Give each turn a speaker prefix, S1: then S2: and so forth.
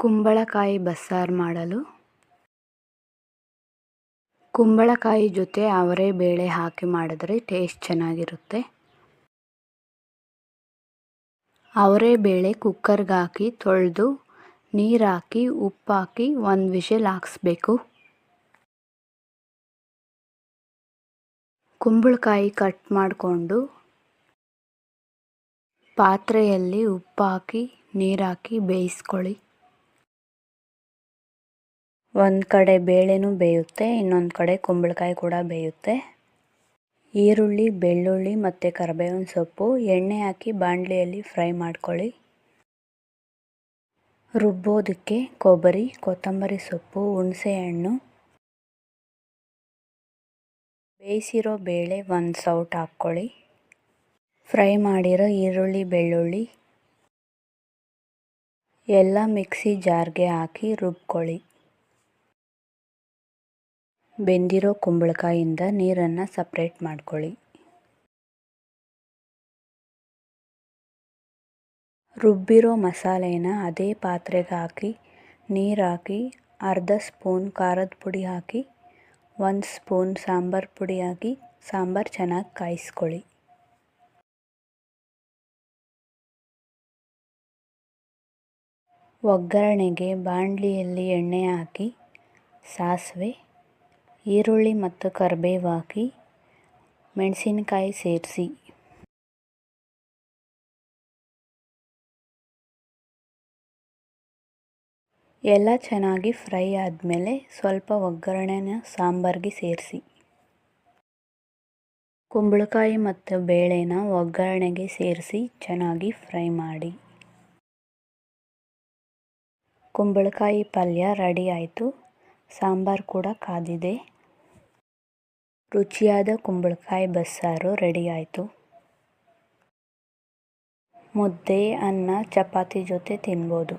S1: ಕುಂಬಳಕಾಯಿ ಬಸ್ಸಾರು ಮಾಡಲು ಕುಂಬಳಕಾಯಿ ಜೊತೆ ಅವರೆ ಬೇಳೆ ಹಾಕಿ ಮಾಡಿದರೆ ಟೇಸ್ಟ್ ಚೆನ್ನಾಗಿರುತ್ತೆ. ಅವರೆ ಬೇಳೆ ಕುಕ್ಕರ್ಗೆ ಹಾಕಿ ತೊಳೆದು ನೀರು ಹಾಕಿ ಉಪ್ಪು ಹಾಕಿ 1 ವಿಷಲ್ ಹಾಕಿಸ್ಬೇಕು. ಕುಂಬಳಕಾಯಿ ಕಟ್ ಮಾಡಿಕೊಂಡು ಪಾತ್ರೆಯಲ್ಲಿ ಉಪ್ಪು ಹಾಕಿ ನೀರು ಹಾಕಿ ಬೇಯಿಸ್ಕೊಳ್ಳಿ. ಒಂದು ಕಡೆ ಬೇಳೆನೂ ಬೇಯುತ್ತೆ, ಇನ್ನೊಂದು ಕಡೆ ಕುಂಬಳಕಾಯಿ ಕೂಡ ಬೇಯುತ್ತೆ. ಈರುಳ್ಳಿ, ಬೆಳ್ಳುಳ್ಳಿ ಮತ್ತು ಕರಿಬೇವಿನ ಸೊಪ್ಪು ಎಣ್ಣೆ ಹಾಕಿ ಬಾಣಲೆಯಲ್ಲಿ ಫ್ರೈ ಮಾಡ್ಕೊಳ್ಳಿ. ರುಬ್ಬೋದಕ್ಕೆ ಕೊಬ್ಬರಿ, ಕೊತ್ತಂಬರಿ ಸೊಪ್ಪು, ಹುಣಸೆಹಣ್ಣು, ಬೇಯಿಸಿರೋ ಬೇಳೆ 1 ಸೌಟ್ ಹಾಕ್ಕೊಳ್ಳಿ. ಫ್ರೈ ಮಾಡಿರೋ ಈರುಳ್ಳಿ, ಬೆಳ್ಳುಳ್ಳಿ ಎಲ್ಲ ಮಿಕ್ಸಿ ಜಾರ್ಗೆ ಹಾಕಿ ರುಬ್ಕೊಳ್ಳಿ. ಬೆಂದಿರೋ ಕುಂಬಳಕಾಯಿಂದ ನೀರನ್ನು ಸಪ್ರೇಟ್ ಮಾಡ್ಕೊಳ್ಳಿ. ರುಬ್ಬಿರೋ ಮಸಾಲೆನ ಅದೇ ಪಾತ್ರೆಗೆ ಹಾಕಿ ನೀರು ಹಾಕಿ ಅರ್ಧ ಸ್ಪೂನ್ ಖಾರದ ಪುಡಿ ಹಾಕಿ 1 ಸ್ಪೂನ್ ಸಾಂಬಾರು ಪುಡಿ ಹಾಕಿ ಸಾಂಬಾರು ಚೆನ್ನಾಗಿ ಕಾಯಿಸ್ಕೊಳ್ಳಿ. ಒಗ್ಗರಣೆಗೆ ಬಾಣಲಿಯಲ್ಲಿ ಎಣ್ಣೆ ಹಾಕಿ ಸಾಸಿವೆ, ಈರುಳ್ಳಿ ಮತ್ತು ಕರಿಬೇವು ಹಾಕಿ ಮೆಣಸಿನಕಾಯಿ ಸೇರಿಸಿ ಎಲ್ಲ ಚೆನ್ನಾಗಿ ಫ್ರೈ ಆದಮೇಲೆ ಸ್ವಲ್ಪ ಒಗ್ಗರಣೆನ ಸಾಂಬಾರಿಗೆ ಸೇರಿಸಿ. ಕುಂಬಳಕಾಯಿ ಮತ್ತು ಬೇಳೆನ ಒಗ್ಗರಣೆಗೆ ಸೇರಿಸಿ ಚೆನ್ನಾಗಿ ಫ್ರೈ ಮಾಡಿ. ಕುಂಬಳಕಾಯಿ ಪಲ್ಯ ರೆಡಿ ಆಯಿತು. ಸಾಂಬಾರು ಕೂಡ ಕಾದಿದೆ. ರುಚಿಯಾದ ಕುಂಬಳಕಾಯಿ ಬಸ್ಸಾರು ರೆಡಿ ಆಯಿತು. ಮುದ್ದೆ, ಅನ್ನ, ಚಪಾತಿ ಜೊತೆ ತಿನ್ಬೋದು.